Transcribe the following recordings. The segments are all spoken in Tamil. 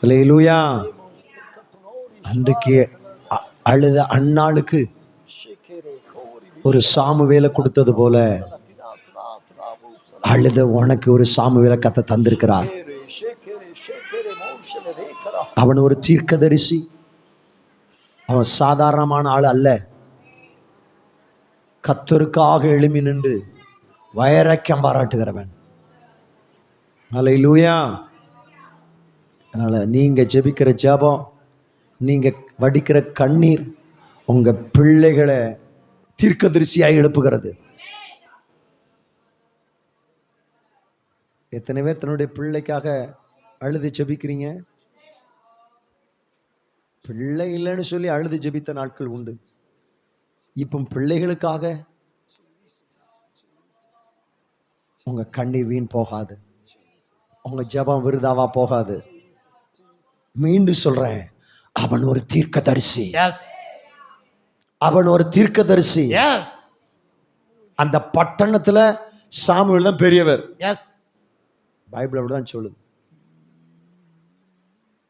அல்லேலூயா. அன்றைக்கு அழுத அன்னாளுக்கு ஒரு சாமுவேலை கொடுத்தது போல அழுத உனக்கு ஒரு சாமுவேலை கத்த தந்திருக்கிறார். அவன் ஒரு தீர்க்கதரிசி. அவன் சாதாரணமான ஆள் அல்ல. கர்த்தருக்காக எழும்பி நின்று வைராக்கியம் பாராட்டுகிறவன். அல்லேலூயா. அதனால நீங்க ஜெபிக்கிற ஜெபம், நீங்க வடிக்கிற கண்ணீர் உங்க பிள்ளைகளை தீர்க்கதரிசியாய் எழுப்புகிறது. எத்தனை பேர் தன்னுடைய பிள்ளைக்காக அழுது ஜெபிக்கிறீங்க? பிள்ளை இல்லைன்னு சொல்லி அழுது ஜெபித்த நாட்கள் உண்டு. இப்போ பிள்ளைகளுக்காக உங்க கண்ணீர் வீண் போகாது, உங்க ஜெபம் விருதாவா போகாது. மீண்டும் சொல்றேன், அவன் ஒரு தீர்க்கதரிசி. அவன் ஒரு தீர்க்கதரிசி. அந்த பட்டணத்துல சாமுவேல் தான் பெரியவர். பைபிள் அப்படிதான் சொல்லுது.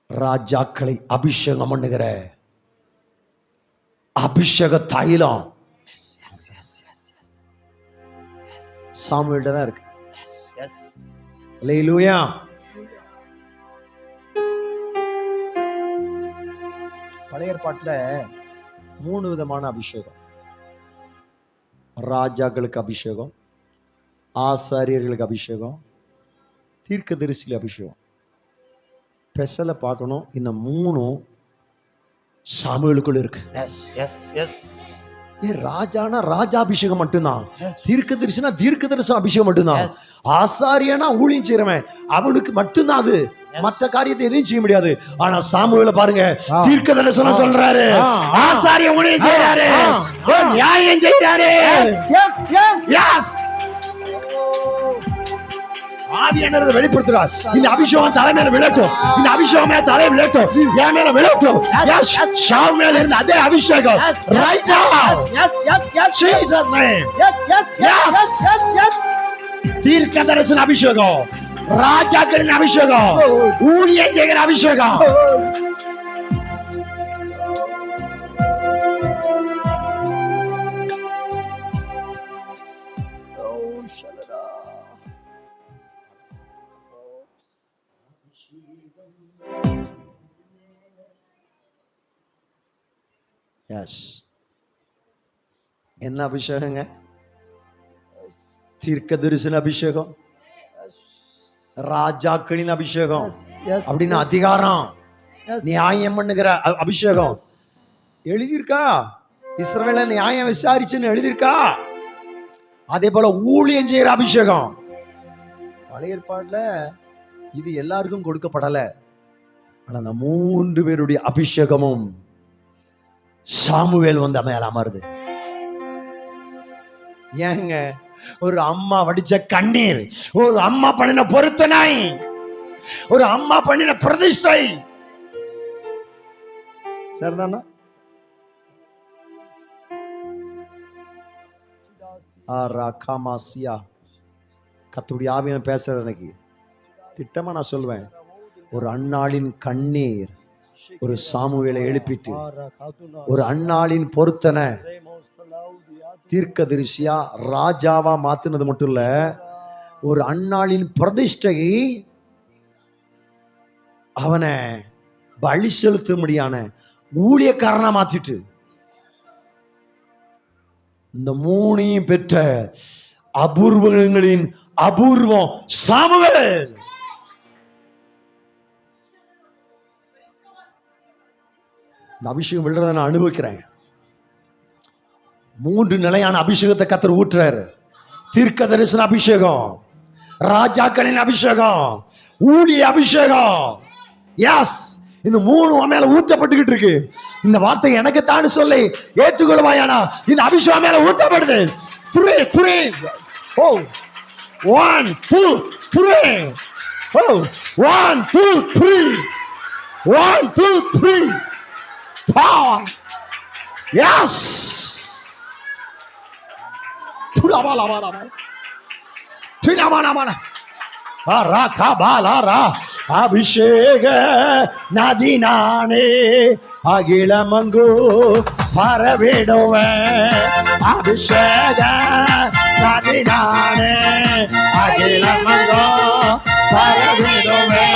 ராஜாக்களை அபிஷேகம் பண்ணுகிற அபிஷேக தைலம் சாமுவேல்ட்ட தான் இருக்கு. அல்லேலூயா. பழைய ஏற்பாட்டுல 3 விதமான அபிஷேகம். ராஜாக்களுக்கு அபிஷேகம், ஆசாரியர்களுக்கு அபிஷேகம், தீர்க்கதரிசி அபிஷேகம். ஸ்பெஷலா பார்க்கணும், இந்த 3 சாமுவேலுக்குள்ள இருக்கு. ராஜானா ராஜாபிஷேகம் மட்டும்தான், தீர்க்கதரிசினா தீர்க்கதரிசி அபிஷேகம் மட்டும்தான், ஆசாரியனா ஊழியம் செய்யறவன் அவனுக்கு மட்டும்தான் அது. மற்ற காரியத்தை எதையும் செய்ய முடியாது. ஆனா சாமுவேல பாருங்க, தீர்க்கதரிசனம் சொல்றாரு, ஆசாரிய ஊழியம் செய்யறாரு, நியாயம் செய்யறாரு. ஆவியானவரை வெளிப்படுத்துறார். இந்த அபிஷேகம் தலை மேல விழட்டும், இந்த அபிஷேகம் மேல தலை விழட்டும், என் மேல விழட்டும். எஸ், சாமுவேல் இருந்த அதே அபிஷேகம் right now. Jesus name. Yes. தீர்க்கதரிசன அபிஷேகம், ராஜாக்களின் அபிஷேகம், ஊழியம் செய்கிற அபிஷேகம். என்ன அபிஷேகங்க? தீர்க்கதரிசன அபிஷேகம், ராஜாக்களின் அபிஷேகம், அப்படின்னு அதிகாரம், நியாயம் பண்ணுகிற அபிஷேகம் எழுதியிருக்கா. இஸ்ரவேலை நியாயம் விசாரிச்சுன்னு எழுதியிருக்கா. அதே போல ஊழியம் செய்கிற அபிஷேகம். பழைய ஏற்பாடுல இது எல்லாருக்கும் கொடுக்கப்படல. ஆனா அந்த 3 பேருடைய அபிஷேகமும் சாமுவேல் வந்து மேல அமருது. ஏங்க, ஒரு அம்மா வடிச்ச கண்ணீர், ஒரு அம்மா பண்ணின பொருத்தனை, ஒரு அம்மா பண்ணின பிரதிஷ்டை சரிதானா? கர்த்தருடைய ஆவியான பேசுறது எனக்கு திட்டமா நான் சொல்வேன். ஒரு அன்னாளின் கண்ணீர் ஒரு சாமுவேலை எழுப்பிட்டு, ஒரு அன்னாளின் பொருத்தனை தீர்க்கதரிசியா ராஜாவா மாத்தினது மட்டும் இல்ல, ஒரு அன்னாளின் பிரதிஷ்டையை அவனை பலி செலுத்தும்படியான ஊழியக்காரனா மாத்திட்டு, இந்த 3 பெற்ற அபூர்வங்களின் அபூர்வம் சாமுவேல். இந்த அபிஷேகம் விழுறத நான் அனுபவிக்கிறேன். 3 நிலையான அபிஷேகத்தை கர்த்தர் ஊற்றுறாரு. தீர்க்கதரிசன அபிஷேகம், ராஜாக்களின் அபிஷேகம், ஊழிய அபிஷேகம். எஸ், இந்த 3 மேல ஊற்றப்பட்டுக்கிட்டு இருக்கு. இந்த வார்த்தை எனக்கு தான் சொல்லி ஏற்றுக்கொள்வாயானா? இந்த அபிஷேகம் மேல ஊற்றப்படுது. 3 Oh, 1 2 3 Oh, 1 2 3 1 2 3 Power. Yes. அபிஷேக நதி நானே அகிலமங்கு பரவிடுவேன். அபிஷேக நதி நானே அகிலமங்கு பரவிடுவேன்.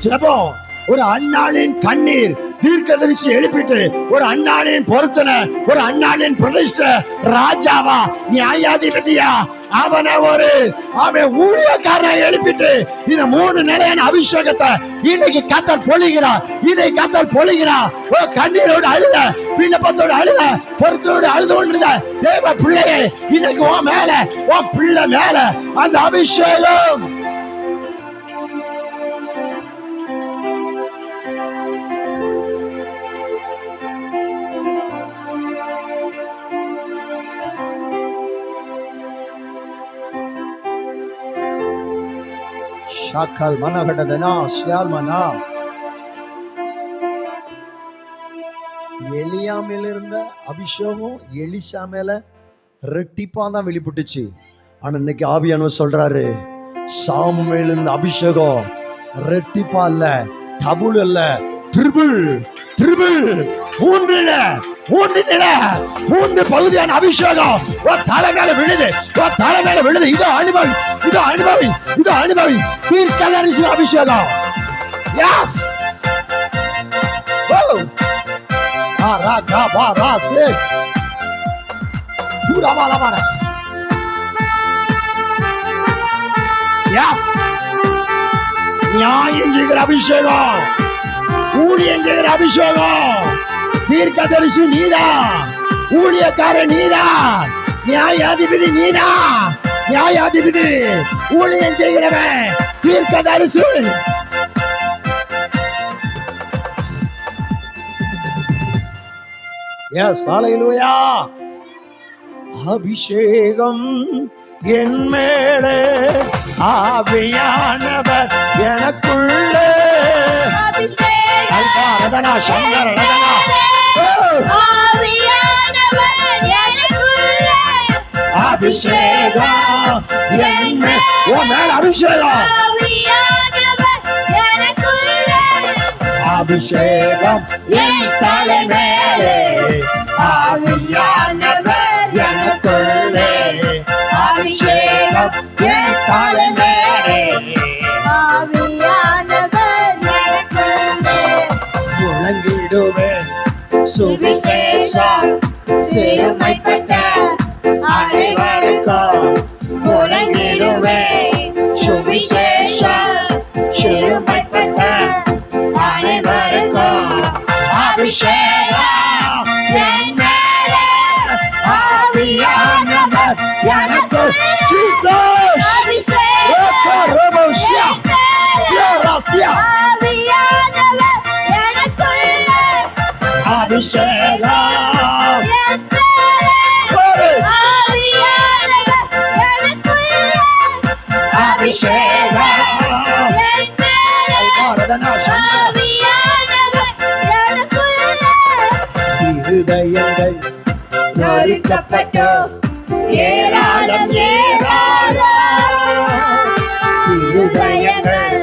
ஜெபம், ஒரு அண்ணாளின் கண்ணீர், தீர்க்கதரிசி எழுப்பிட்டு ஒரு அண்ணாளின் பொருத்தனை, ஒரு அண்ணாளின் பிரதிஷ்ட, ராஜாவா நியாயாதிபதியா அவனை அவன் ஊழியக்காரனை எழுப்பிட்டு இந்த 3 நிலையான அபிஷேகத்தை இன்னைக்கு கத்தர் பொழிகிறார். இதை கத்தர் பொழிகிறார். கண்ணீரோடு அழுத, விண்ணப்பத்தோடு அழுத, பொருத்தோடு அழுது கொண்டிருந்த தேவ பிள்ளையே, இன்னைக்கு உன் மேல, உன் பிள்ளை மேல அந்த அபிஷேகம். ஷாக்கல் மனகடதனா ஷியால்மனா. எலியா மேல இருந்த அபிஷேகம் எலிசா மேல ரெட்டிப்பா தான் வெளிப்பட்டுச்சு. ஆனா இன்னைக்கு ஆவியானவர் சொல்றாரு, சாமுவேல் இருந்த அபிஷேகம் ரெட்டிப்பா இல்ல, டபுள் இல்ல, ட்ரிபிள் ட்ரிபிள், 3 பகுதியான அபிஷேகம் தலை மேல விழுது, தலை மேல விழுது. இதோ அனுபவி, இதோ அனுபவி, இதோ அனுபவி. தீர்க்கதரிசி அபிஷேகம். எஸ் நியாயம் செய்கிற அபிஷேகம், ஊழியம் செய்கிற அபிஷேகம். தீர்க்கதரிசி நீதான், ஊழியக்காரன் நீதான், நியாயாதிபதி நீதான். நியாயாதிபதி, ஊழியம் செய்கிறவன், தீர்க்கதரிசி. எஸ், ஹல்லேலூயா. அபிஷேகம் என் மேலே, ஆவியானவர் எனக்குள்ளே. ரதனா சங்கர ரதனா, அபிஷேகம் என் மேல், உன் மேல அபிஷேகம். அபிஷேகம் என் தலை மேலே, ஆவியானவர் எனக்குள்ளே. அபிஷேகம் என் தலை மேலே, ஆவியானவர் எனக்குள்ளே. முழங்கிடுவேன் சுவிசேஷம், சிறுமைப்பட்ட அனைவருக்கும் முழங்கிடுவேன் சுவிசேஷம், சிறுமைப்பட்ட அனைவருக்கும். அபிஷேகம் என் மேலே, ஆவியானவர் எனக்கு. ஜீசஸ் அபிஷேகம் இருதயங்கள் நொறுக்கப்பட்டோ, ஏராளம் ஏராளம். இருதயங்கள்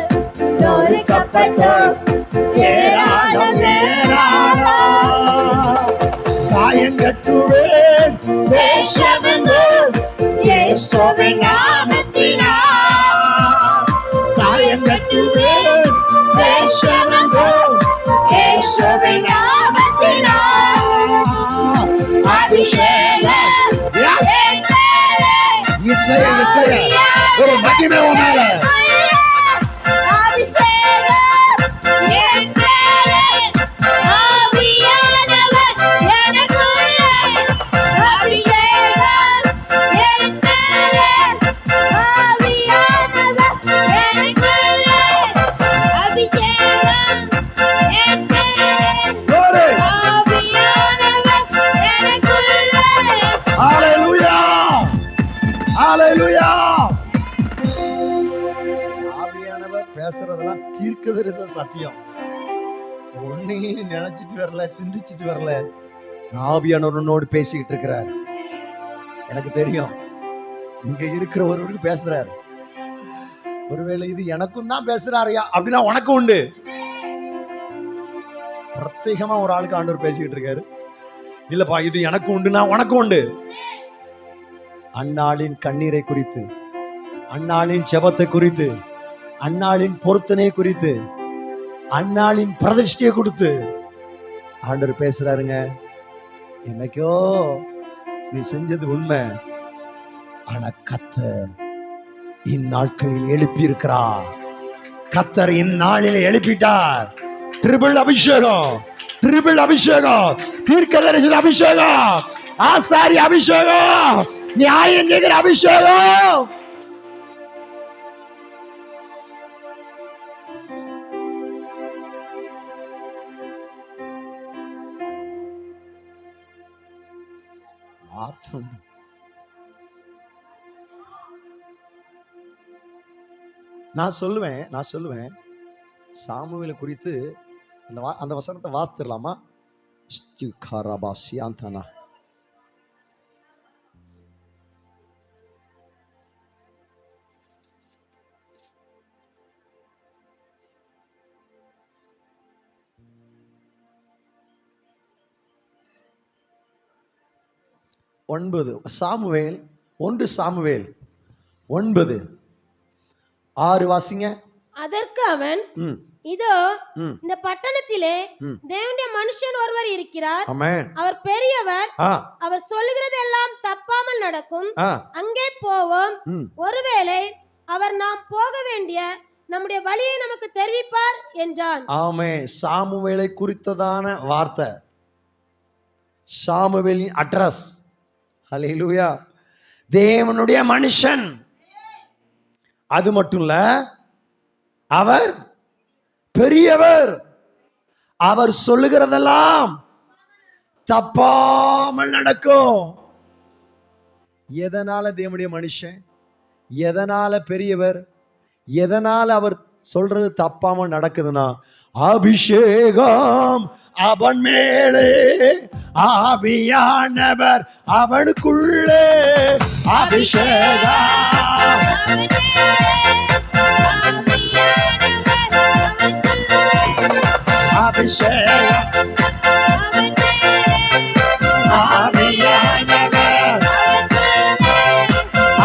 நொறுக்கப்பட்டோ, ஏராளம் ஏராளம். காயங்கள் கட்டுவேன் தேசமெங்கும் இயேசுவின் நாமத்தினால் காரியம் கட்டுவேன் தேசமெங்கும் இயேசுவின் நாமத்தினால் அபிஷேகம் Yes. என் மேலே இசைய ஒரு மகிமை உன் மேல அபிஷேகம் என் மேலே ஆவியானவர் எனக்குள்ளே அபிஷேகம் என் மேலே ஆவியானவர் எனக்குள்ளே அபிஷேகம் என் மேலே Glory. ஆவியானவர் எனக்குள்ளே Hallelujah. Hallelujah. ஆவியானவர் பேசுறதெல்லாம் தீர்க்கதரிசன சத்தியம். ஒன்னையும் நினைச்சிட்டு வரல, சிந்திச்சிட்டு வரல. ஆவியானவர் உன்னோடு பேசிக்கிட்டு இருக்கிறார். எனக்கு தெரியும் இங்க இருக்கிற ஒருவருக்கு பேசுறாரு. ஒருவேளை இது எனக்கும் தான் பேசுறாருயா அப்படின்னா உனக்கும் உண்டு. பிரத்யேகமா ஒரு ஆளுக்கு ஆண்டவர் பேசிக்கிட்டு இருக்காரு. இல்லப்பா இது எனக்கு உண்டுனா உனக்கும் உண்டு. அன்னாளின் கண்ணீரை குறித்து, அன்னாளின் செபத்தை குறித்து, அன்னாளின் பொருத்தனை குறித்து, அன்னாளின் பிரதிஷ்டையை கொடுத்து ஆண்டவர் பேசுறாருங்க. என்னைக்கோ நீ செஞ்சது உண்மை, ஆனா கர்த்தர் இந்நாட்களில் எழுப்பி இருக்கிறார். கர்த்தர் இந்நாளில் எழுப்பிட்டார். ட்ரிபிள் அபிஷேகம், ட்ரிபிள் அபிஷேகம், தீர்க்கதரிசன அபிஷேகம், ஆசாரி அபிஷேகம், நியாயம் செய்கிற அபிஷேகம். நான் சொல்லுவேன் சாமுவேலை குறித்து அந்த வசனத்தை வாசித்துடலாமா? ஸ்திகாராபாசியாந்தானா. சாமுவேல் 1 சாமுவேல் 9:6 வாசிங்க. அதற்கு அவன், இதோ இந்த பட்டணத்திலே தேவனுடைய மனுஷன் ஒருவர் இருக்கிறார். அவர் பெரியவர். அவர் சொல்லுகிறது எல்லாம் தப்பாமல் நடக்கும். அங்கே போவோம். ஒருவேளை அவர் நாம் போக வேண்டிய நம்முடைய வழியை நமக்கு தெரிவிப்பார் என்றான். ஆமென். சாமுவேலை குறித்ததான வார்த்தை, சாமுவேலின் அட்ரஸ். ஹல்லேலூயா. தேவனுடைய மனுஷன். அது மட்டும் இல்ல, அவர் பெரியவர். அவர் சொல்லுகிறதெல்லாம் தப்பாமல் நடக்கும். எதனால தேவனுடைய மனுஷன், எதனால பெரியவர், எதனால அவர் சொல்றது தப்பாமல் நடக்குதுன்னா, அபிஷேகம் அவன் மேலே, ஆவியானவர் அவனுக்குள்ளே. அபிஷேகம் அபிஷேகம் ஆவியானவர்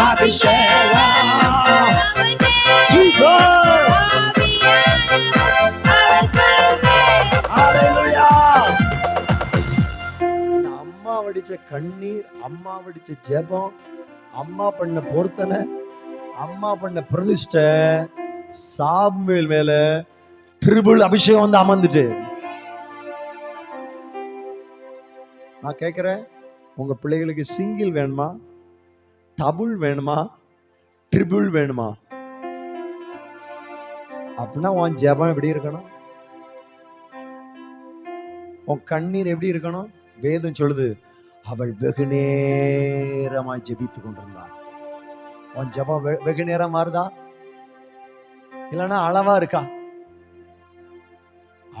அபிஷேகம். ஜீசஸ். ஹல்லேலூயா. அம்மா வடிச்ச கண்ணீர், அம்மா வடிச்ச ஜெபம், அம்மா பண்ண பொருத்தனை, அம்மா பண்ண பிரதிஷ்டை சாமுவேல் மேல ட்ரிபிள் அபிஷேகம் வந்து அமர்ந்துட்டு. நான் கேட்கிறேன், உங்க பிள்ளைகளுக்கு சிங்கிள் வேணுமா, டபுள் வேணுமா, ட்ரிபிள் வேணுமா? அப்படின்னா உன் ஜெபம் எப்படி இருக்கணும், உன் கண்ணீர் எப்படி இருக்கணும்? வேதம் சொல்லுது, அவள் வெகு நேரமாய் ஜெபித்து கொண்டிருந்தாள். உன் ஜெபம் வெகு நேரம் மாறுதா, இல்லைன்னா அளவா இருக்கா?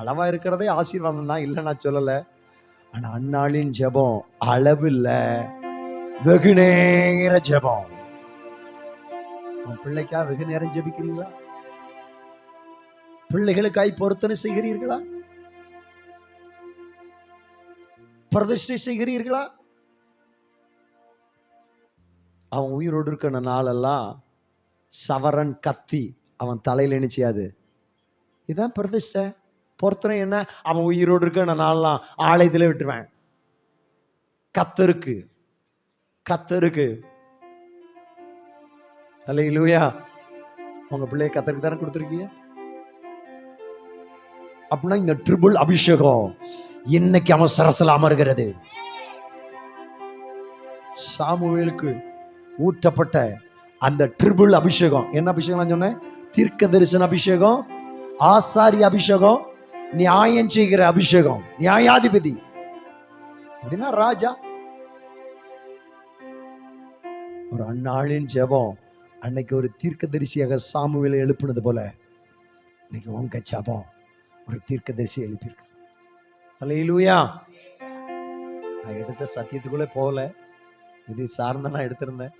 அளவா இருக்கிறதே ஆசீர்வாதம் தான், இல்லை நான் சொல்லல. ஆனா அந்நாளின் ஜெபம் அளவு இல்ல, வெகு நேர ஜெபம். உன் பிள்ளைக்கா வெகு நேரம் ஜெபிக்கிறீங்களா? பிள்ளைகளுக்காய் பொருத்தனை செய்கிறீர்களா? பிரதிஷ்டை செய்கிறீர்களா? அவன் உயிரோடு இருக்கிற நாளெல்லாம் சவரன் கத்தி அவன் தலையில என்ன செய்யாது. இதான் பிரதிஷ்டை. பொறுத்தனை என்ன? அவன் உயிரோடு இருக்கிற நாளெல்லாம் ஆலயத்துல விட்டுருவேன். கத்தருக்கு அல்லேலூயா. உங்க பிள்ளைய கத்தருக்கு தானே கொடுத்துருக்கீங்க. அப்படின்னா இந்த ட்ரிபிள் அபிஷேகம் இன்னைக்கு அவன் சரசல அமர்கிறது. சாமுவேலுக்கு ஊற்றப்பட்ட அந்த ட்ரிபிள் அபிஷேகம் என்ன அபிஷேகம் நான் சொன்னேன்? தீர்க்க தரிசன அபிஷேகம், ஆசாரிய அபிஷேகம், நியாயம் செய்கிற அபிஷேகம், நியாயாதிபதி அப்படின்னா ராஜா. ஒரு அந்நாளின் ஜெபம் அன்னைக்கு ஒரு தீர்க்கதரிசியாக சாமுவேலை எழுப்புனது போல இன்னைக்கு உங்க ஜெபம் ஒரு தீர்க்கதரிசி எழுப்பியிருக்கு. அல்லேலூயா. நான் எடுத்த சத்தியத்துக்குள்ளே போகல, இது சார்ந்த நான் எடுத்திருந்தேன்.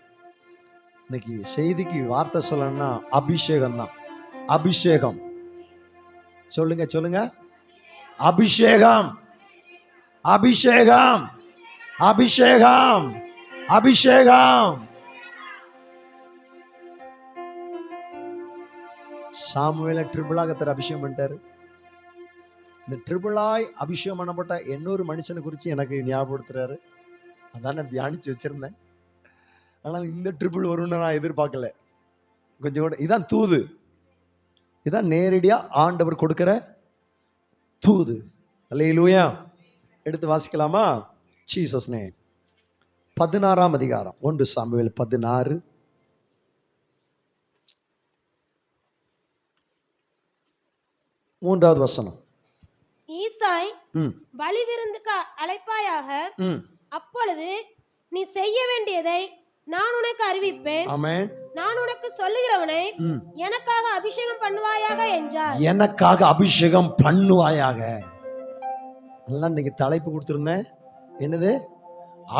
இன்னைக்கு செய்திக்கு வார்த்தை சொல்லணும்னா அபிஷேகம் தான். அபிஷேகம் சொல்லுங்க, அபிஷேகம், அபிஷேகம், அபிஷேகம், அபிஷேகம். சாமுவேலை ட்ரிபிளாக அபிஷேகம் பண்ணிட்டாரு. இந்த ட்ரிபிளாய் அபிஷேகம் பண்ணப்பட்ட இன்னொரு மனுஷனை குறித்து எனக்கு ஞாபகப்படுத்துறாரு. அதான் நான் தியானிச்சு வச்சிருந்தேன். ஆனால் இந்த ட்ரிபிள் வரும்னு நான் எதிர்பார்க்கல கொஞ்சம் கூட. இதான் தூது, இதான் நேரடியா ஆண்டவர் கொடுக்கிற தூது. அல்லேலூயா. எடுத்து வாசிக்கலாமா? Jesus name. 16ஆம் அதிகாரம் 1 சாமுவேல் 16 3வது வசனம். ஈசாய் பலி விருந்துக்கு அழைப்பாயாக, அப்பொழுது நீ செய்ய வேண்டியதை நான் உனக்கு அறிவிப்பேன். ஆமென். நான் உனக்கு சொல்லுகிறவனை எனக்காக அபிஷேகம் பண்ணுவாயாக என்றார். எனக்காக அபிஷேகம் பண்ணுவாயாக. நல்லா இன்னைக்கு தலைப்பு கொடுத்திருந்தேன். என்னது?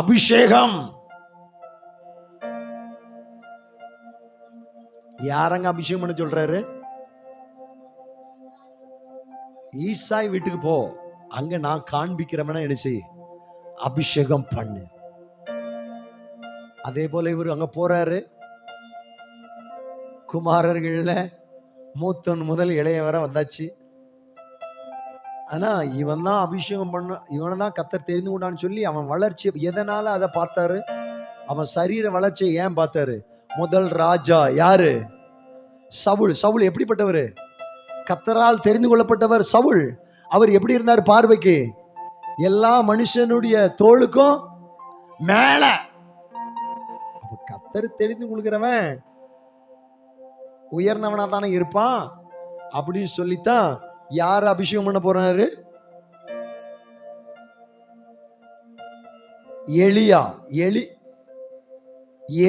அபிஷேகம். யாரங்க அபிஷேகம் பண்ண சொல்றாரு? ஈசாய் வீட்டுக்கு போ, அங்க நான் காண்பிக்கிறவன என்ன செய், அபிஷேகம் பண்ணு. அதே போல இவர் அங்க போறாரு. குமாரர்கள்ல மூத்தவன் முதல் இளைய வர வந்தாச்சு. ஆனா இவன் தான் அபிஷேகம் பண்ண, இவனை தான் கர்த்தர் தெரிந்து கொண்டான்னு சொல்லி அவன் வளர்ச்சி எதனால அதை பார்த்தாரு? அவன் சரீர வளர்ச்சியை ஏன் பார்த்தாரு? முதல் ராஜா யாரு? சவுல். சவுல் எப்படிப்பட்டவர்? கர்த்தரால் தெரிந்து கொள்ளப்பட்டவர் சவுல். அவர் எப்படி இருந்தார் பார்வைக்கு? எல்லா மனுஷனுடைய தோளுக்கும் மேல. கர்த்தர் தெரிந்து கொள்கிறவன் உயர்ந்தவனா தானே இருப்பான் அப்படின்னு சொல்லித்தான் யார் அபிஷேகம் பண்ண போறாரு?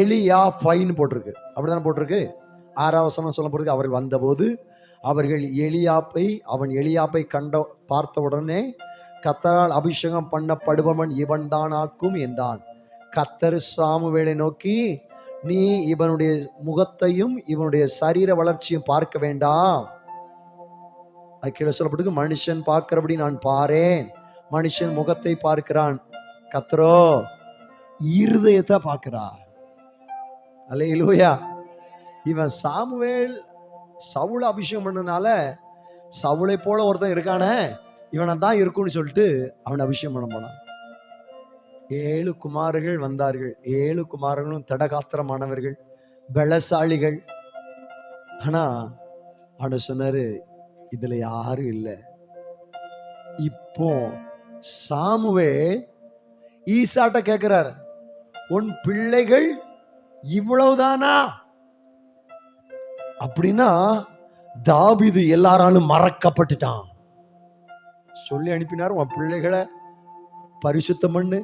எலியா பைன்னு போட்டிருக்கு. அப்படித்தானே போட்டிருக்கு. 6ஆம் வசனம் சொல்ல போறது. அவர்கள் வந்தபோது அவர்கள் அவன் எலியாப்பை பார்த்த உடனே கர்த்தரால் அபிஷேகம் பண்ணப்படுபவன் இவன் தானாக்கும் என்றான். கர்த்தர் சாமுவேலை நோக்கி, நீ இவனுடைய முகத்தையும் இவனுடைய சரீர வளர்ச்சியும் பார்க்க வேண்டாம். அது கீழே சொல்லப்பட்டிருக்கு, மனுஷன் பார்க்கிறபடி நான் பாரேன். மனுஷன் முகத்தை பார்க்கிறான், கர்த்தரோ இருதயத்தை பார்க்கிறார். அல்லேலூயா. இவன் சாமுவேல் சவுளை அபிஷேகம் பண்ணனால சவுளை போல ஒருத்தன் இருக்கானே, இவனை தான் இருக்கும்னு சொல்லிட்டு அவனை அபிஷேகம் பண்ண போனான். 7 குமாரர்கள் வந்தார்கள். 7 குமாரர்களும் தடகாத்திரமானவர்கள், பலசாலிகள். ஆனா அவனை சொன்னாரு, இதுல யாரும் இல்லை. இப்போ சாமுவேல் ஈசாட்ட கேட்கிறார், உன் பிள்ளைகள் இவ்வளவுதானா? அப்படின்னா தாவீது எல்லாராலும் மறக்கப்பட்டுட்டான். சொல்லி அனுப்பினார், உன் பிள்ளைகளை பரிசுத்தம் பண்ணு,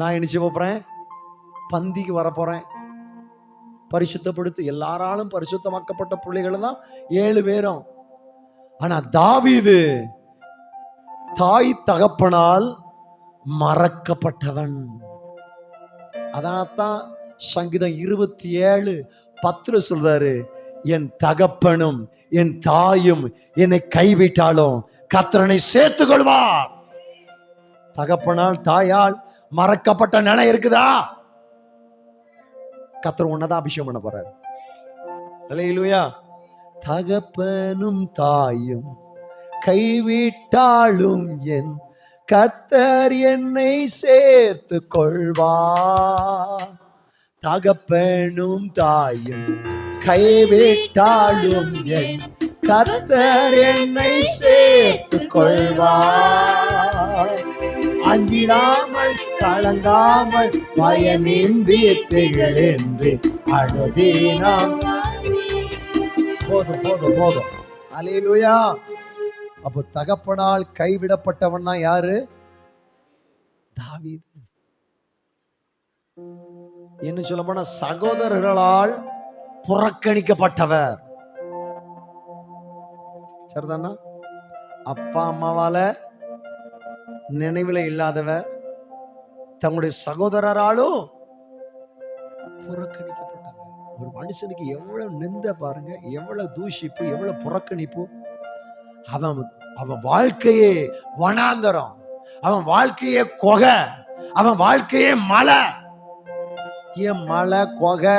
நான் என்ன செய்ய போறேன், பந்திக்கு வரப்போறேன், பரிசுத்தப்படுத்து. எல்லாராலும் பரிசுத்தமாக்கப்பட்ட பிள்ளைகள் தான் 7 பேரும். ஆனா தாவீது தாய் தகப்பனால் மறக்கப்பட்டவன். அதனால்தான் சங்கீதம் 27:10 சொல்றாரு, என் தகப்பனும் என் தாயும் என்னை கைவிட்டாலும் கர்த்தர் என்னை சேர்த்துக் கொள்வார். தகப்பனால் தாயால் மறக்கப்பட்ட நிலை இருக்குதா? கர்த்தர் உன்னதான் அபிஷேகம் பண்ண போறாரு. அல்லேலூயா. தகப்பனும் தாயும் கைவிட்டாலும் என் கர்த்தர் என்னை சேர்த்து கொள்வார். தகப்பனும் தாயும் கைவிட்டாலும் என் கர்த்தர் என்னை சேர்த்து கொள்வார். அஞ்சிடாமல் கலங்காமல் பயமின்றி திகழ் என்று அழுதினாம். போதும் போதும் போதும். அல்லேலூயா. அப்போ தகப்பனால் கைவிடப்பட்டவன் தான் யாரு? தாவீது. என்ன சொல்ல போனா சகோதரர்களால் புறக்கணிக்கப்பட்டவர். சரிதானா? அப்பா அம்மாவால நினைவுல இல்லாதவர், தங்களுடைய சகோதரராலும் புறக்கணிக்கப்பட்டவர். ஒரு மனுஷனுக்கு எவ்வளவு நிந்த பாருங்க, எவ்வளவு தூஷிப்பு, எவ்வளவு புறக்கணிப்பு. அவன் வாழ்க்கையே வனாந்தரம், அவன் வாழ்க்கையே கொகை, அவன் வாழ்க்கையே மலை. ஏன் மலை கொகை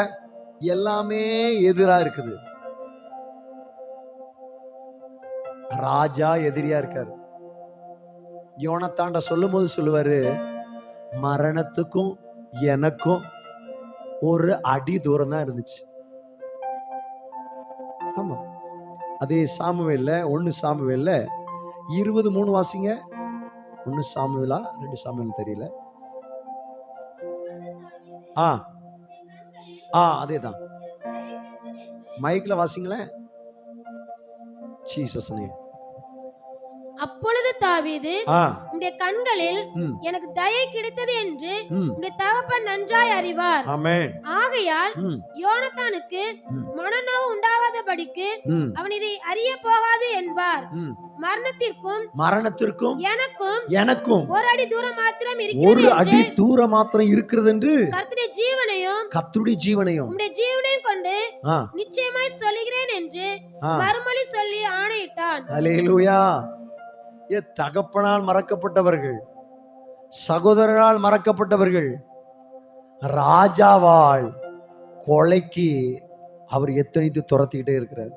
எல்லாமே எதிரா இருக்குது. ராஜா எதிரியா இருக்காரு. யோனத்தாண்ட சொல்லும் போது சொல்லுவாரு, மரணத்துக்கும் எனக்கும் ஒரு அடி தூரம் தான் இருந்துச்சு. ஆமா, அதே சாமுவேல்ல 1 சாமுவேல்ல 23 வாசிங்க. 1 சாமுவேலா 2 சாமுவேல் தெரியல. அதேதான். மைக்ல வாசிங்களேன். Jesus name. அப்பொழுது தாவீது, உம்முடைய கண்களில் எனக்கு தயை கிடைத்தது என்று உம்முடைய தகப்பன் நன்றாய் அறிவார். ஆமென். ஆகையால் யோனத்தானுக்கு மனநோவு உண்டாகாதபடிக்கு அவன் இதை அறிய போகாது என்பார். மரணத்திற்கும் எனக்கும் ஒரு அடி தூரம் மாத்திரம் இருக்கிறது என்று கர்த்தருடைய ஜீவனையும் உம்முடைய ஜீவனையும் கொண்டு நிச்சயமாய் சொல்லுகிறேன் என்று மறுமொழி சொல்லி ஆணையிட்டான். அல்லேலூயா. தகப்பனால் மறக்கப்பட்டவர்கள், சகோதரரால் மறக்கப்பட்டவர்கள், ராஜாவால் கொலைக்கு அவர் எத்தனைத்து துரத்திக்கிட்டே இருக்கிறார்.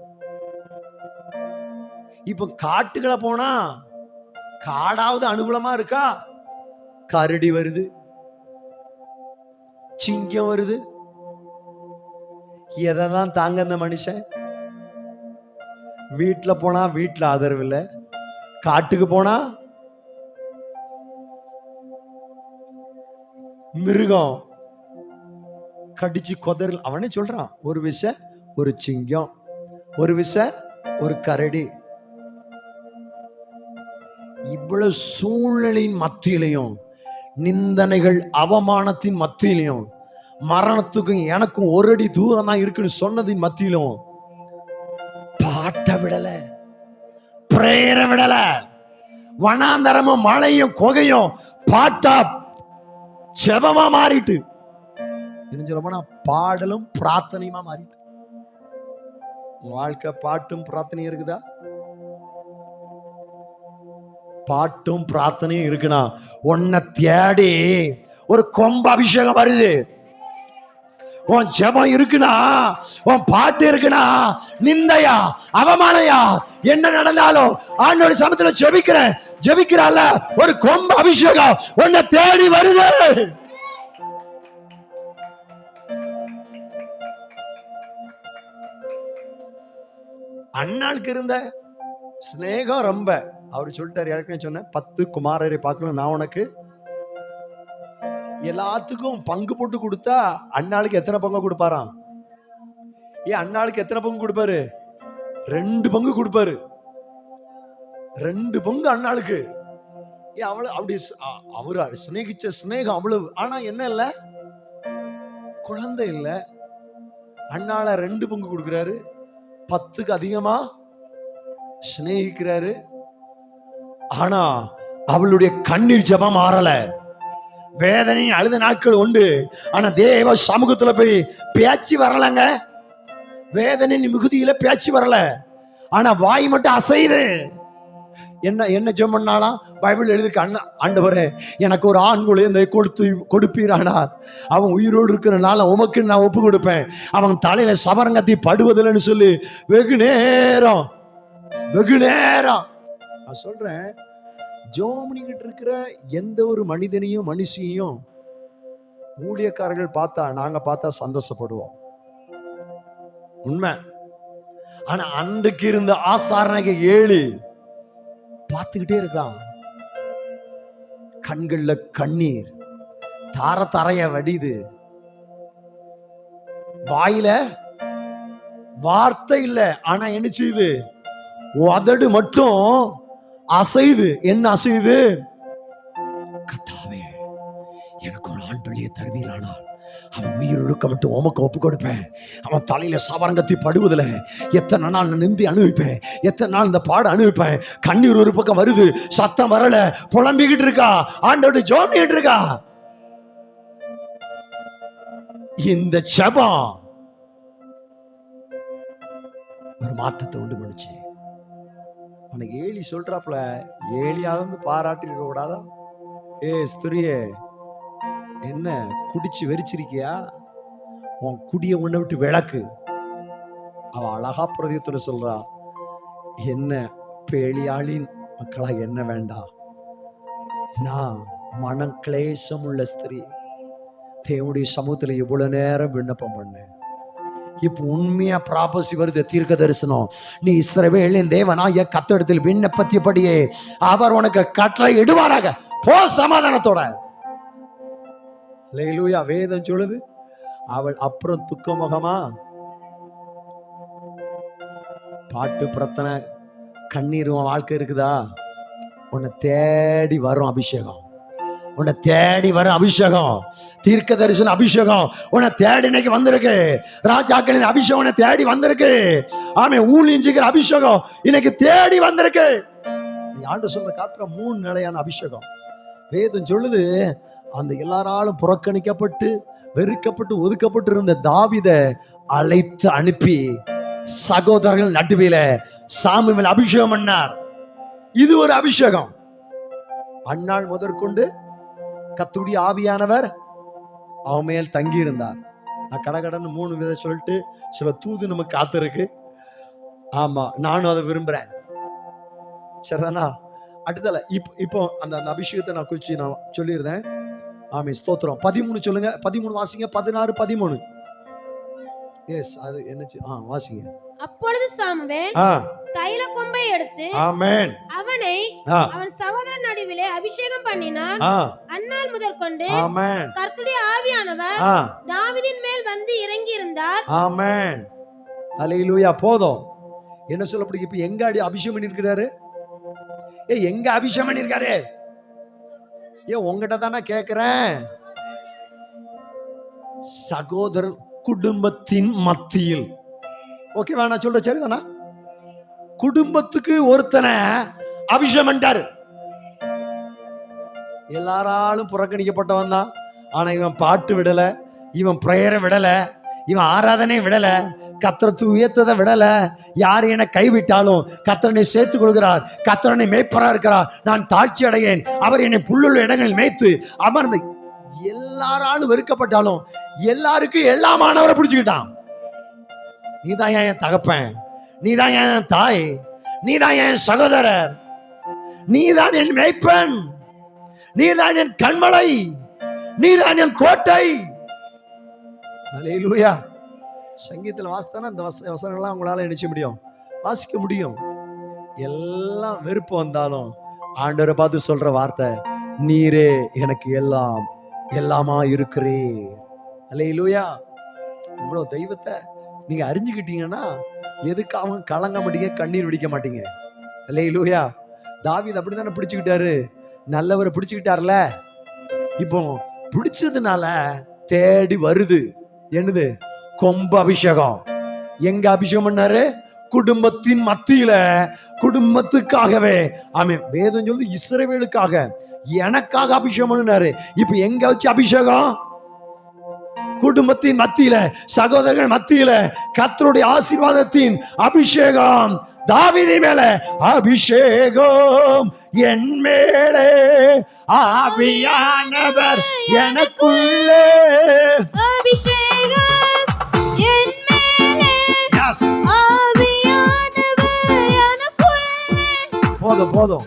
இப்ப காட்டுகளை போனா காடாவது அனுகூலமா இருக்கா? கரடி வருது, சிங்கம் வருது. எதான் தாங்க அந்த மனுஷன்? வீட்டுல போனா வீட்டுல ஆதரவு இல்லை, காட்டுக்கு போனா மிருகம் கடிச்சு கொதறல். அவனே சொல்றான், ஒரு விஷ ஒரு சிங்கம், ஒரு விஷ ஒரு கரடி. இவ்வளவு சூழ்நிலையின் மத்தியிலையும், நிந்தனைகள் அவமானத்தின் மத்தியிலையும், மரணத்துக்கும் எனக்கும் ஒரு அடி தூரம் தான் இருக்குன்னு சொன்னதின் மத்தியிலும் பாட்ட விடல, பிரேர விடல. வனாந்தரமும் மழையும் கொகையும் பாட்டா செபமா மாறிட்டு, என்ன சொல்ல போனா பாடலும் பிரார்த்தனையுமா மாறிட்டு. வாழ்க்கை பாட்டும் பிரார்த்தனையும் இருக்குதா? பாட்டும் பிரார்த்தனையும் இருக்குனா உன்னை தேடி ஒரு கொம்ப அபிஷேகம் வருது. உன் ஜெபம் இருக்குனா, உன் பாட்டு இருக்குனா, நிந்தையா அவமானையா என்ன நடந்தாலும் ஆண்டோட சமத்துல ஜெபிக்கிறால ஒரு கொம்ப அபிஷேகம் உன்னை தேடி வருது. அண்ணாளுக்கு இருந்த ஸ்நேகம் ரொம்ப. அவரு சொல்லிட்டாரு, ஏற்கனவே சொன்ன 10 குமாரரை பார்க்கணும், நான் உனக்கு எல்லாத்துக்கும் பங்கு போட்டு கொடுத்தா அண்ணாளுக்கு எத்தனை பங்கு கொடுப்பாராம்? அண்ணாளுக்கு எத்தனை பங்கு கொடுப்பாரு? 2 பங்கு கொடுப்பாரு. 2 பங்கு அண்ணாளுக்கு. அவ்வளவு அப்படி அவரு சிநேகிச்ச சிநேகம் அவ்வளவு. ஆனா என்ன இல்ல, குழந்தை இல்ல. அண்ணால 2 பங்கு கொடுக்கிறாரு, 10க்கு அதிகமா சிநேகிக்கிறாரு. ஆனா அவளுடைய கண்ணீர் ஜெபம் மாறல. வேதனையின் அழுத நாட்கள் உண்டு. ஆனா தேவ சமூகத்துல போய் பேச்சு வரலங்க. வேதனையின் மிகுதியில பேச்சு வரல, ஆனா வாய் மட்டும் அசையுது. என்ன ஜெபம் பண்ணாலாம்? பைபிள் எழுதிருக்கு, ஆண்டவரே எனக்கு ஒரு ஆண் குழந்தை கொடுப்பீரானார், அவன் உயிரோடு இருக்கிறனால உமக்கு நான் ஒப்பு கொடுப்பேன், அவன் தலையில சவரங்கத்தி படுவதில்லைன்னு சொல்லி வெகு நேரம் நான் சொல்றேன். ஜோமனிக்கிட்டு இருக்கிற எந்த ஒரு மனிதனையும் மனுஷியையும் ஊழியக்காரர்கள் பார்த்தா, நாங்க பார்த்தா சந்தோஷப்படுவோம், உண்மை. ஆனா அன்றைக்கு இருந்த ஆசாரணைக்கு 7 பார்த்துக்கிட்டே இருக்கான். கண்கள்ல கண்ணீர் தாரைய வடிது, வாயில வார்த்தை இல்ல, ஆனா என்ன செய்யுது? உதடு மட்டும் அசைது. என்ன அசையுது? கர்த்தாவே எனக்கு ஒரு ஆண் பிள்ளையை தருவீரானால் அவன் உயிர் ஒழுக்க மட்டும் உமக்கு ஒப்பு கொடுப்பேன், அவன் தலையில சவரங்கத்தி படுவதில்ல, எத்தனை நாள் நான் நிந்தி அனுபவிப்பேன், எத்தனை நாள் இந்த பாடு அனுபவிப்பேன். கண்ணீர் ஒரு பக்கம் வருது, சத்தம் வரல, புலம்பிக்கிட்டு இருக்கா, ஆண்டவருடைய ஜெபம் இருக்கா. இந்த ஜெபம் ஒரு மாற்றத்தை உண்டு பண்ணுச்சு. உனக்கு ஏலி சொல்றாப்ல, ஏலியாவது பாராட்டி இருக்க கூடாதா? ஸ்திரியே, என்ன குடிச்சு வெறிச்சிருக்கியா? உன் குடிய உன்னை விட்டு விளக்கு. அவ அழகா பிரதியத்துல சொல்றா, என்ன பேலியாளின் மக்களா என்ன வேண்டாம், நான் மனம் கிளேசம் உள்ள ஸ்திரீ, தேவனுடைய சமூகத்துல இவ்வளவு நேரம் விண்ணப்பம் பண்ணேன், இப்ப உண்மையா ப்ராபசி வருது, தீர்க்க தரிசனம். நீ இஸ்ரவேலின் தேவனாகிய கர்த்தரிடத்தில் விண்ணப்பத்தியபடியே அவர் உனக்கு கட்டளை இடுவாராக, போ சமாதானத்தோட. அல்லேலூயா. வேதம் சொல்லுது, அவள் அப்புறம் துக்கமுகமா பாட்டு பிரத்தனை கண்ணீர் வாழ்க்கை இருக்குதா? உன்னை தேடி வரும் அபிஷேகம், உன்னை தேடி வரும் அபிஷேகம், தீர்க்க தரிசன அபிஷேகம் உன்னை தேடி இன்னைக்கு வந்திருக்கு. ராஜாக்களின் அபிஷேகம் உன்னை தேடி வந்திருக்கு. ஆமே, ஊழியஞ்சிக்கிற அபிஷேகம் இன்னைக்கு தேடி வந்திருக்கு. ஆண்டு சொல்ற காத்துற 3 நிலையான அபிஷேகம். வேதம் சொல்லுது, அந்த எல்லாராலும் புறக்கணிக்கப்பட்டு வெறுக்கப்பட்டு ஒதுக்கப்பட்டு இருந்த தாவீதை அழைத்து அனுப்பி சகோதரர்கள் நடுவில சாமுவேல் அபிஷேகம் பண்ணார். இது ஒரு அபிஷேகம். அந்நாள் முதற்கொண்டு கர்த்தருடைய ஆவியானவர் அவன் மேல் தங்கி இருந்தார். நான் கடகடன்னு 3 விதம் சொல்லிட்டு சில தூது நமக்கு காத்திருக்கு. ஆமா, நானும் அதை விரும்புறேன். சரிதானா? அடுத்தல இப்போ அந்த அபிஷேகத்தை நான் குறிச்சு நான் சொல்லியிருந்தேன். ஆமே, ஸ்தோத்திரம். 13 சொல்லுங்க, 13 வாசிங்க, 16 13. எஸ், அது என்னச்சு? வாசிங்க. அப்பொழுது சாமுவேல் தைல கொம்பை எடுத்து ஆமென் அவனை அவன் சகோதரன் நடுவிலே அபிஷேகம் பண்ணினான். அந்நாள் முதற்கொண்டு ஆமென் கர்த்தருடைய ஆவியானவர் தாவீதின் மேல் வந்து இறங்கி இருந்தார். ஆமென், அல்லேலூயா. போதும். என்ன சொல்லப்படுது? இப்ப எங்க அபிஷேகம் பண்ணிருக்காரு? எங்க அபிஷேகம் பண்ணிருக்காரு? உங்ககிட்ட தானே கேக்குறேன். சகோதரர் குடும்பத்தின் மத்தியில். ஓகேவா? நான் சொல்ற சரிதானா? குடும்பத்துக்கு ஒருத்தனை அபிஷேகம் பண்ணிட்டாரு. எல்லாராலும் புறக்கணிக்கப்பட்டவன் தான். ஆனா இவன் பாட்டு விடல, இவன் பிரேயரை விடல, இவன் ஆராதனை விடல, கர்த்தரை உயர்த்ததை விடல. யார் என்னை கைவிட்டாலும் கர்த்தரனை சேர்த்துக் கொள்கிறார், கர்த்தரனை மேய்ப்பரா இருக்கிறார், நான் தாழ்ச்சி அடையேன், அவர் என்னை புல்லுள்ள இடங்களில் மேய்த்து அமர்ந்து. எல்லாராலும் வெறுக்கப்பட்டாலும் எல்லாருக்கும் எல்லாமானவரை பிடிச்சுக்கிட்டான். நீதான் என் தகப்பன், நீதான் என் தாய், நீதான் என் சகோதரர், நீதான் என் மேய்ப்பன், நீதான் என் கண்மலை, நீதான் என் கோட்டை. அல்லேலூயா. சங்கீதத்தில் வாசித்தானா இந்த வசனங்கள்லாம் உங்களால நினைச்ச முடியும், வாசிக்க முடியும். எல்லாம் வெறுப்பு வந்தாலும் ஆண்டவரை பார்த்து சொல்ற வார்த்தை, நீரே எனக்கு எல்லாம் எல்லாமா இருக்கிறே. அல்லேலூயா. இவ்வளவு தெய்வத்தை நீங்க அறிஞ்சுக்கிட்டீங்கன்னா எதுக்கு அவங்க கலங்க மாட்டீங்க, கண்ணீர் வடிக்க மாட்டீங்க. அல்லேலூயா. தாவீது அப்படித்தானே பிடிச்சுக்கிட்டாரு, நல்லவரை பிடிச்சுக்கிட்டார்ல. இப்போ பிடிச்சதுனால தேடி வருது என்னது? கொம்பு அபிஷேகம். எங்க அபிஷேகம் பண்ணாரு? குடும்பத்தின் மத்தியில, குடும்பத்துக்காகவே. ஆமென். வேதம் சொல்லுது இஸ்ரவேலுக்காக, எனக்காக அபிஷேகம் பண்ணாரு. இப்ப எங்க வச்சு அபிஷேகம்? குடும்பத்தின் மத்தியில, சகோதரர்கள் மத்தியில கர்த்தருடைய ஆசீர்வாதத்தின் அபிஷேகம் தாவீது மேல, அபிஷேகம் என் மேலே, ஆவியானவர் எனக்குள்ளே, அபிஷேகம் என் மேலே, ஆவியானவர் எனக்குள்ளே. போதும்.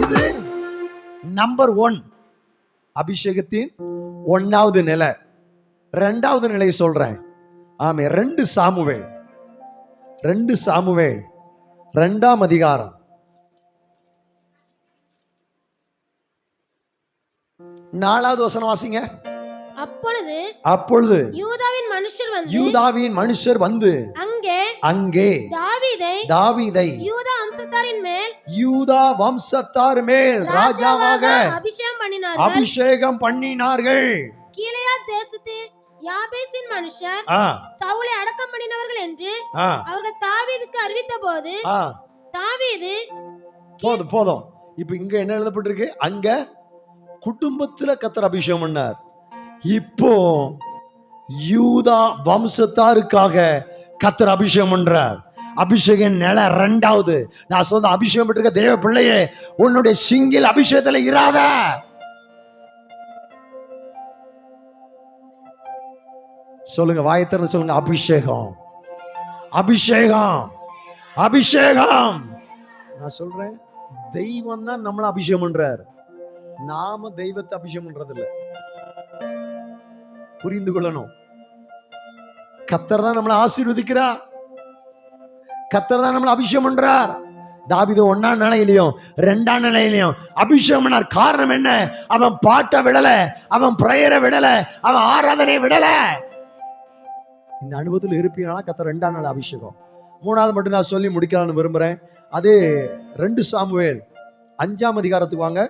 இது நம்பர் 1, அபிஷேகத்தின் 1வது நிலை. 2வது நிலை சொல்றேன். ஆமே, 2 சாமுவேல் 2ஆம் அதிகாரம் 4வது வசனம் வாசிங்க. அப்பொழுது யூதாவின் மனுஷர் வந்து அங்கே தாவீதை யூதா வம்சத்தார் மேல் ராஜாவாக அபிஷேகம் பண்ணினார்கள். கீலேயாத் தேசத்து யாபேசின் மனுஷர் சவுலை அடக்கம் பண்ணினவர்கள் என்று அவர்கள் தாவீதுக்கு அறிவித்த போது, தாவீது போதும். இப்ப இங்க என்ன எழுதப்பட்டிருக்கு? அங்க குடும்பத்துல கர்த்தர் அபிஷேகம் பண்ணார். இப்போ யூதா வம்சத்தாருக்காக கர்த்தர் அபிஷேகம் பண்றார். அபிஷேகம் நிலை 2வது. நான் சொல்ற அபிஷேகம் பெற்றிருக்க தேவ பிள்ளையே, உன்னுடைய சிங்கிள் அபிஷேகத்துல இராத. சொல்லுங்க, வாயை திறந்து சொல்லுங்க, அபிஷேகம், அபிஷேகம், அபிஷேகம். நான் சொல்றேன், தெய்வம் தான் நம்மள அபிஷேகம் பண்றார். நாம தெய்வத்தை அபிஷேகம் பண்றது இல்ல. புரிந்து கொள்ளணும். கர்த்தர் தான் நம்மளை ஆசீர்வதிக்கிறார். கர்த்தர் தான் நம்மளை அபிஷேகம் பண்றார். தாவீது 1ஆம் நிலையிலையும் 2ஆம் நிலையிலையும் அபிஷேகம் பண்ணார். காரணம் என்ன? அவன் பாட்டை விடல, அவன் பிரேயரை விடல, அவன் ஆராதனை விடல. இந்த அனுபவத்தில் இருப்பீங்கன்னா கர்த்தர் 2ஆம் நாள் அபிஷேகம். 3வது மட்டும் நான் சொல்லி முடிக்கலாம்னு விரும்புறேன். அதே 2 சாமுவேல் 5ஆம் அதிகாரத்துக்கு வாங்க.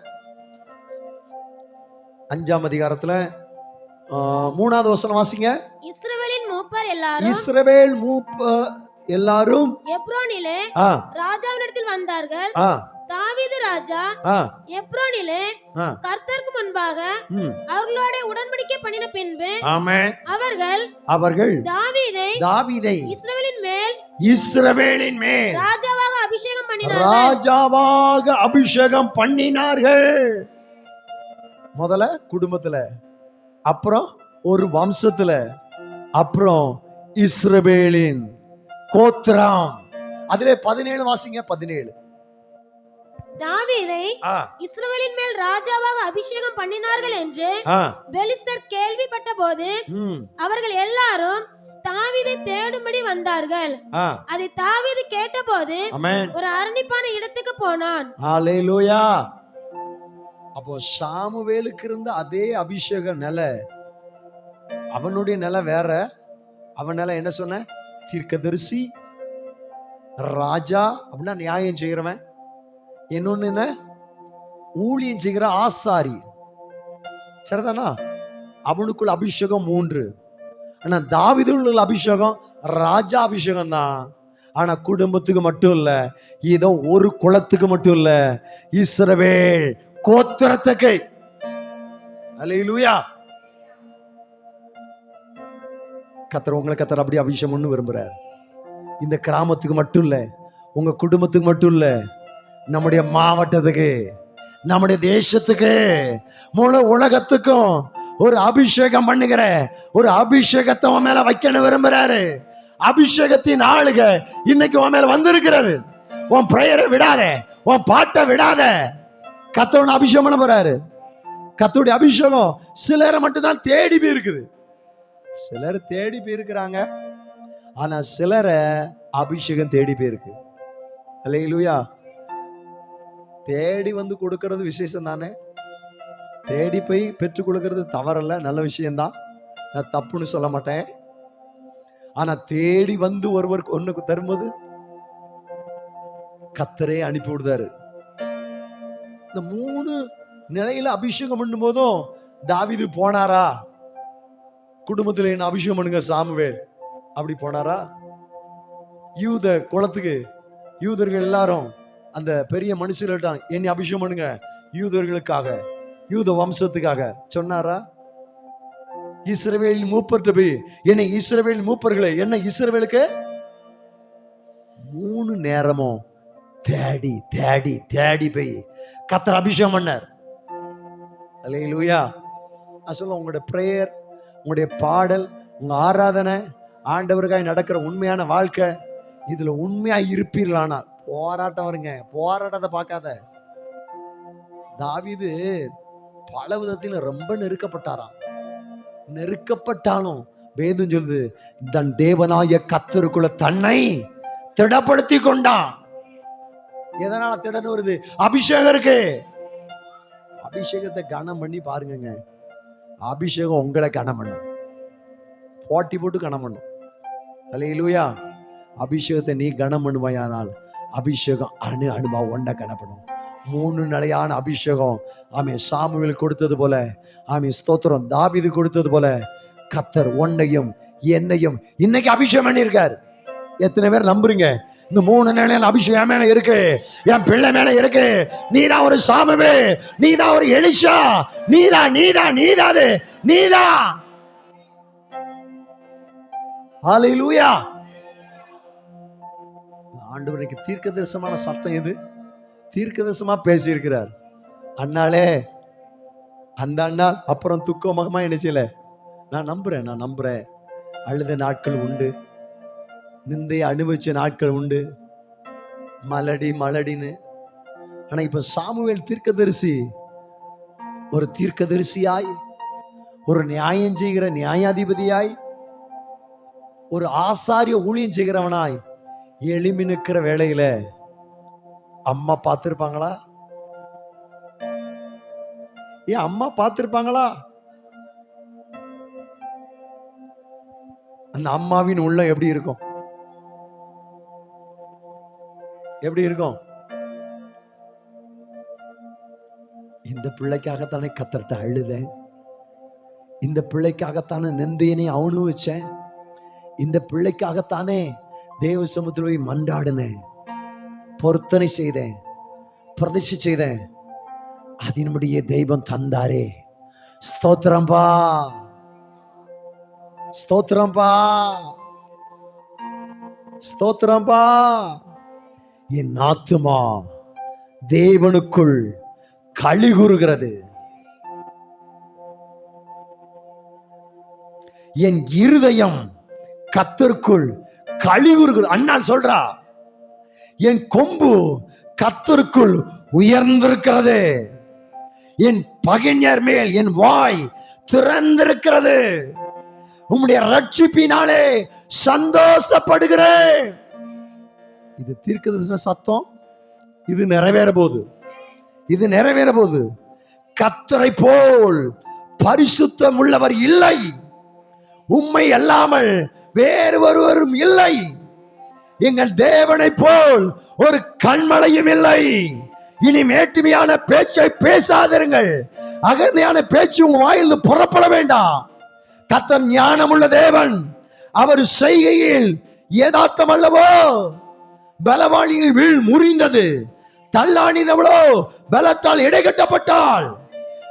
5ஆம் அதிகாரத்துல 3வது வசனம் வாசிங்க. இஸ்ரவேல் மூப்பர் எல்லாரும் எப்ரோனிலே ராஜாவினிடத்தில் வந்தார்கள். தாவீது ராஜா எப்ரோனிலே கர்த்தருக்கு முன்பாக அவர்களோட உடன்படிக்கை பண்ணின பின்பு அவர்கள் தாவீதை இஸ்ரவேலின் மேல் ராஜாவாக அபிஷேகம் பண்ணினார்கள். முதல்ல குடும்பத்துல, அப்புறம் ஒரு வம்சத்துல, அப்புறம் இஸ்ரவேலின் கோத்திரம். அதிலே 17 வாசிங்க. 17 தாவீதை இஸ்ரவேலின் மேல் ராஜாவாக அபிஷேகம் பண்ணினார்கள் என்று பெலிஸ்தர் கேள்விப்பட்ட போது அவர்கள் எல்லாரும் தாவீதை தேடும்படி வந்தார்கள். அதை தாவீது கேட்டபோது ஒரு அரணிப்பான இடத்துக்கு போனான். ஹல்லேலூயா. அப்போ சாமுவேலுக்கு இருந்த அதே அபிஷேக நிலை, அவனுடைய நிலை வேற. அவன் நிலை என்ன சொன்ன? தீர்க்கதரிசி, ராஜா அப்படின்னா நியாயம் செய்கிறவன். இன்னொன்னு என்ன? ஊழியம் செய்கிற ஆசாரி. சரிதானா? அவனுக்குள்ள அபிஷேகம் 3. ஆனா தாவீதுள்ள அபிஷேகம் ராஜா அபிஷேகம் தான். ஆனா குடும்பத்துக்கு மட்டும் இல்ல, ஏதோ ஒரு குலத்துக்கு மட்டும் இல்ல, இஸ்ரவேல் கோத்திரத்துக்கு. அல்லேலூயா. கர்த்தர் உங்களை கர்த்தர் அப்படி அபிஷேகம் பண்ண விரும்புறார். இந்த கிராமத்துக்கு மட்டும் இல்ல, உங்க குடும்பத்துக்கு மட்டும் இல்ல, நம்முடைய மாவட்டத்துக்கு, நம்முடைய தேசத்துக்கு, முழு உலகத்துக்கும் ஒரு அபிஷேகம் பண்ணுகிற ஒரு அபிஷேகத்தை உன் மேல வைக்கணும் விரும்புறாரு. அபிஷேகத்தின் ஆளுக இன்னைக்கு உன் மேல வந்திருக்கிறது. உன் பிரேயரை விடாத, உன் பாட்டை விடாத. கர்த்தர் அபிஷேகம் பண்ண போறாரு. கர்த்தருடைய அபிஷேகம் சிலரை மட்டும் தான் தேடி போய் இருக்குது. சிலர் தேடி போயிருக்கிறாங்க, ஆனா சிலரை அபிஷேகம் தேடி போயிருக்கு. அல்லேலூயா. தேடி வந்து கொடுக்கறது விசேஷம் தானே. தேடி போய் பெற்றுக் கொடுக்கறது தவறல்ல, நல்ல விஷயம்தான், நான் தப்புன்னு சொல்ல மாட்டேன். ஆனா தேடி வந்து ஒருவருக்கு ஒண்ணுக்கு தரும்போது கர்த்தரே அனுப்பி விடுதாரு. இந்த 3 நிலையில அபிஷேகம் பண்ணும் போதும் தாவீது போனாரா? குடும்பத்துல என்ன அபிஷேகம் பண்ணுங்க சாமுவேல் அப்படி போனாரா? யூத குலத்துக்கு யூதர்கள் எல்லாரும் அந்த பெரிய மனுஷர்கிட்ட என்னை அபிஷேகம் பண்ணுங்க யூதர்களுக்காக, யூத வம்சத்துக்காக சொன்னாரா? இஸ்ரவேலின் மூப்பர்கிட்ட போய், என்ன இஸ்ரவேலின் மூப்பர்களே, என்ன இஸ்ரவேலுக்கு 3 நேரமும் தேடி தேடி தேடி போய் கர்த்தர் அபிஷேகம் பண்ணார். அல்லேலூயா. நான் சொல்ல, உங்களுடைய பிரேயர், உங்களுடைய பாடல், உங்க ஆராதனை, ஆண்டவருக்காய் நடக்கிற உண்மையான வாழ்க்கை, இதுல உண்மையா இருப்பீர்களானா போராட்டம் வருங்க. போராட்டத்தை பார்க்காத. தாவீது பல விதத்தில் ரொம்ப நெருக்கப்பட்டாராம். நெருக்கப்பட்டாலும் வேதம் சொல்லுது, தன் தேவனாய கர்த்தருக்குள்ள தன்னை திடப்படுத்தி கொண்டான். எதனால திடன்னு வருது? அபிஷேகம் இருக்கு. அபிஷேகத்தை கனம் பண்ணி பாருங்க. அபிஷேகம் உங்களை கனம் பண்ணும், போட்டி போட்டு கனம் பண்ணும். அல்லேலூயா. அபிஷேகத்தை நீ கனம் பண்ணுவாயானால் அபிஷேகம் அணுமா ஒன்றை கனப்படும். 3 நிலையான அபிஷேகம். ஆமே சாமுவேல் கொடுத்தது போல, ஆமே ஸ்தோத்திரம், தாவீது கொடுத்தது போல கர்த்தர் உன்னையும் என்னையும் இன்னைக்கு அபிஷேகம் பண்ணியிருக்கார். எத்தனை பேர் நம்புறீங்க? இந்த 3 நிலையான அபிஷேகம் மேல இருக்கு, என் பிள்ளை மேல இருக்கு. நீதான் ஒரு சாமுவே, நீதான் ஒரு எலிஷா, நீதான் நீதான் நீதான் நீதான். ஹல்லேலூயா. ஆண்டவருக்கு தீர்க்கதரிசனமான சத்தம் எது? தீர்க்கதரிசனமா பேசி இருக்கிறார். அண்ணாலே, அந்த அண்ணா அப்புறம் துக்கமாக என்ன செய்யல. நான் நம்புறேன். அழுத நாட்கள் உண்டு, நிந்தையை அனுபவிச்ச நாட்கள் உண்டு, மலடின்னு. ஆனா இப்ப சாமுவேல் தீர்க்கதரிசி ஒரு தீர்க்கதரிசியாய், ஒரு நியாயம் செய்கிற நியாயாதிபதியாய், ஒரு ஆசாரிய ஊழியம் செய்கிறவனாய் எளிமை நிற்கிற வேளையில அம்மா பார்த்திருப்பாங்களா? ஏன் அம்மா பார்த்திருப்பாங்களா? அந்த அம்மாவின் உள்ளம் எப்படி இருக்கும்? எப்படி இருக்கும்? இந்த பிள்ளைக்காகத்தானே கர்த்தர்ட்ட அழுதேன், இந்த பிள்ளைக்காகத்தானே நிந்தையனை அனுபவிச்சேன், இந்த பிள்ளைக்காகத்தானே தேவ சமூகத்தில் போய் மன்றாடினேன், பொருத்தனை செய்தேன், பிரதிஷ்டை செய்தேன், அதனுடைய தெய்வம் தந்தாரே. ஸ்தோத்திரம்பா, ஸ்தோத்திரம்பா, ஸ்தோத்திரம்பா. என் ஆத்துமா தேவனுக்குள் களி கூறுகிறது, என் இருதயம் கர்த்தருக்குள் களி கூறுகிறது. அண்ணால் சொல்றா, என் கொம்பு கர்த்தருக்குள் உயர்ந்திருக்கிறது, என் பகைஞர் மேல் என் வாய் திறந்திருக்கிறது, உம்முடைய ரட்சிப்பினாலே சந்தோஷப்படுகிறேன். இது தீர்க்கதரிசன சத்தம். இது நிறைவேற போகுது, இது நிறைவேற போகுது. கர்த்தரை போல் பரிசுத்தம் உள்ளவர் இல்லை, உம்மை அல்லாமல் வேறு ஒருவரும் இல்லை, எங்கள் தேவனை போல் ஒரு கண்மலையும் இல்லை. இனி மேட்டுமையான பேச்சை பேசாதிருங்கள், அகந்தையான பேச்சு உங்க வாயில் புறப்பட வேண்டாம். கர்த்தர் ஞானமுள்ள தேவன், அவர் செய்கையில் யதார்த்தம் அல்லவோ. பலவானியில் வீழ் முறிந்தது, தள்ளாடினவளோ பலத்தால் இடைகட்டப்பட்டாள்.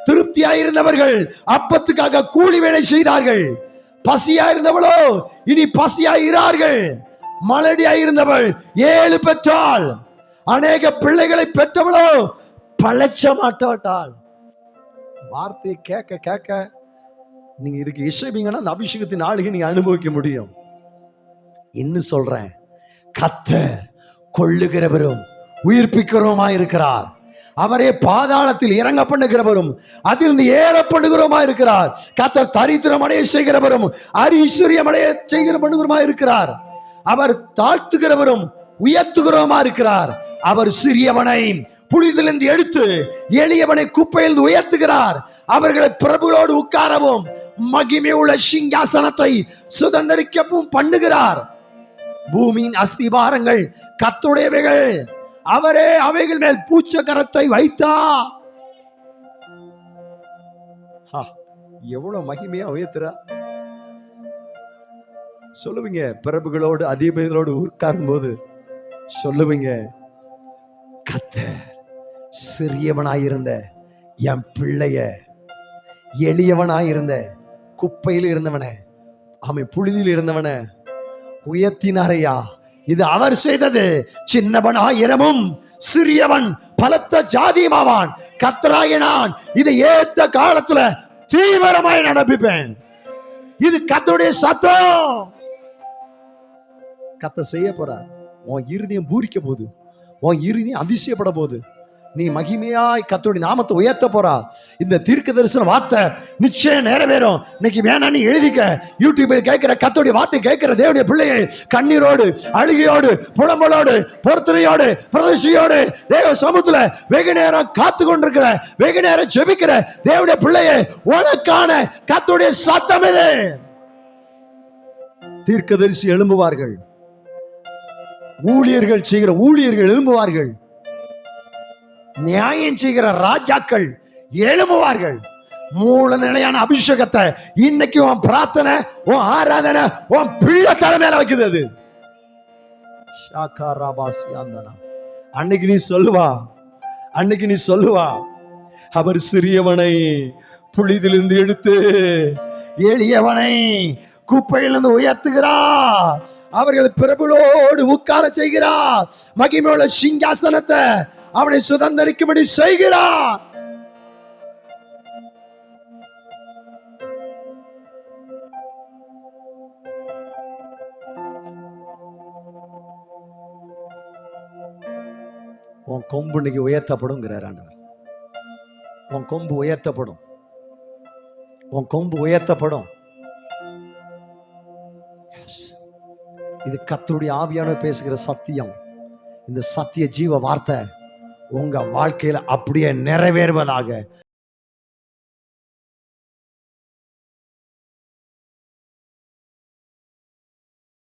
திருப்தியாயிருந்தவர்கள் அப்பத்துக்காக கூலி வேலை செய்தார்கள், பசியாயிருந்தவளோ இனி பசியாகிறார்கள். மலடியாயிருந்தவள் 7 பெற்றாள், அநேக பிள்ளைகளை பெற்றவளோ பழச்ச மாட்டாள். வார்த்தையை கேட்க கேட்க நீங்க இதுக்கு இசைப்பீங்கன்னா அந்த அபிஷேகத்தின் ஆளுகை நீங்க அனுபவிக்க முடியும். இன்னும் சொல்றேன், கர்த்தர் கொள்ளுகிறவரும் உயிர்ப்பிக்கிறவருமா இருக்கிறார். அவரே பாதாளத்தில் இறங்க பண்ணுகிறவரும் அதிலிருந்து ஏற பண்ணுகிறவருமா இருக்கிறார். கர்த்தர் தரித்திரம் அடைய செய்கிறவரும் ஐஸ்வர்யம் அடைய செய்கிற பண்ணுகிறவருமா இருக்கிறார். அவர் தாழ்த்துகிறவரும் உயர்த்துகிறவருமா இருக்கிறார். அவர் சிறியவனை புலிதிலிருந்து எடுத்து எளியவனை குப்பையிலிருந்து உயர்த்துகிறார். அவர்களை பிரபுகளோடு உட்காரவும் மகிமை உள்ள சிங்காசனத்தை சுதந்திரிக்கவும் பண்ணுகிறார். பூமியின் அஸ்திபாரங்கள் கர்த்தருடையவைகள், அவரே அவைகள் மேல் பூச்சக்கரத்தை வைத்தார். எவ்வளவு மகிமையா உயர்த்துறா சொல்லுவீங்க. பிரபுகளோடு அதிபதிகளோடு உட்காரும் போது சொல்லுவீங்க, கர்த்தர் சிறியவனாயிருந்த என் பிள்ளைய, எளியவனாயிருந்த குப்பையில் இருந்தவனே, அவன் புழுதியில் இருந்தவனே உயர்த்தினாரையா. இது அவர் செய்தது. சின்னவன் ஆயிரமும் சிறியவன் பலத்த ஜாதியுமாவான். கர்த்தராகிய நான் இதை ஏற்ற காலத்துல தீவிரமாய் நடப்பிப்பேன். இது கர்த்தருடைய சத்தம். கர்த்தர் செய்ய போறார். உன் இருதயம் பூரிக்க போகுது, உன் இருதயம் அதிசயப்பட போகுது. நீ மகிமையாய் கர்த்தருடைய நாமத்தை உயர்த்த போறா. இந்த தீர்க்க தரிசன வார்த்தை நிச்சயம் நிறைவேறும். இன்னைக்கு வேணாம், நீ எழுதிக்க. யூடியூபில் கேட்கிற கர்த்தருடைய வார்த்தை கேட்கிற தேவனுடைய பிள்ளையை கண்ணீரோடு, அழுகையோடு, புலம்பலோடு, பொறுத்துறையோடு, பிரதிஷ்டையோடு தேவ சமூகத்துல வெகு நேரம் காத்து கொண்டிருக்கிற, வெகு நேரம் ஜெபிக்கிற தேவனுடைய பிள்ளையை உனக்கான கர்த்தருடைய சத்தம் இது. தீர்க்கதரிசி எழும்புவார்கள், ஊழியர்கள் செய்கிற ஊழியர்கள் எழும்புவார்கள், நியாயம் செய்கிற ராஜாக்கள் எழும்புவார்கள். மூல நிலையான அபிஷேகத்தை இன்னைக்கு உன் பிரார்த்தனை, உன் ஆராதனை, உன் பிள்ளை தலைமையில வைக்குது. அது அன்னைக்கு நீ சொல்லுவா, அன்னைக்கு நீ சொல்லுவா, அவர் சிறியவனை புழுதிலிருந்து எடுத்து எளியவனை குப்பையிலிருந்து உயர்த்துகிறார். அவர்கள் பிரபுகளோடு உட்கார செய்கிறார். மகிமையுள்ள சிங்காசனத்தை அவனை சுதந்திரிக்கும்படி செய்கிறார். உன் கொம்பு இன்னைக்கு உயர்த்தப்படும் ஆண்டவர். உன் கொம்பு உயர்த்தப்படும், உன் கொம்பு உயர்த்தப்படும். இது கர்த்தருடைய ஆவியானவர் பேசுகிற சத்தியம். இந்த சத்திய ஜீவ வார்த்தை உங்க வாழ்க்கையில அப்படியே நிறைவேறுவதாக.